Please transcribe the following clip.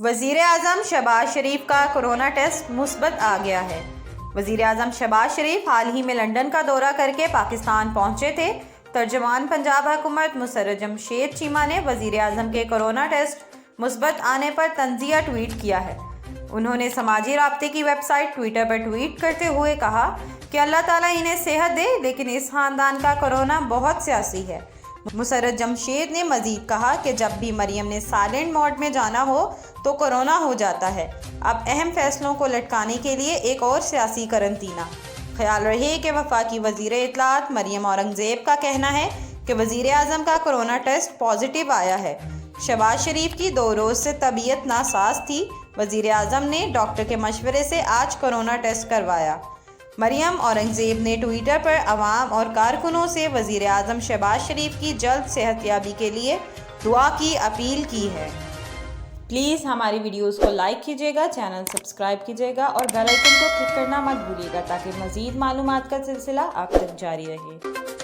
وزیر اعظم شہباز شریف کا corona test مثبت آ گیا ہے۔ وزیر اعظم شہباز شریف حال ہی میں لندن کا دورہ کر کے پاکستان پہنچے تھے۔ ترجمان پنجاب حکومت مسرت جمشید چیمہ نے وزیر اعظم کے کورونا ٹیسٹ مثبت آنے پر طنزیہ ٹویٹ کیا ہے۔ انہوں نے سماجی رابطے کی ویب سائٹ ٹویٹر پر ٹویٹ کرتے ہوئے کہا کہ اللہ تعالیٰ انہیں صحت دے، لیکن اس خاندان کا کورونا بہت سیاسی ہے۔ مسرت جمشید نے مزید کہا کہ جب بھی مریم نے سائلنٹ موڈ میں جانا ہو تو کورونا ہو جاتا ہے۔ اب اہم فیصلوں کو لٹکانے کے لیے ایک اور سیاسی قرنطینہ۔ خیال رہے کہ وفاقی وزیر اطلاعات مریم اورنگزیب کا کہنا ہے کہ وزیر اعظم کا کورونا ٹیسٹ پازیٹیو آیا ہے۔ شہباز شریف کی 2 روز سے طبیعت ناساز تھی۔ وزیر اعظم نے ڈاکٹر کے مشورے سے آج کورونا ٹیسٹ کروایا۔ مریم اورنگزیب نے ٹویٹر پر عوام اور کارکنوں سے وزیر اعظم شہباز شریف کی جلد صحت یابی کے لیے دعا کی اپیل کی ہے۔ پلیز ہماری ویڈیوز کو لائک کیجیے گا، چینل سبسکرائب کیجیے گا اور بیل آئیکن کو کلک کرنا مت بھولیے گا تاکہ مزید معلومات کا سلسلہ آپ تک جاری رہے۔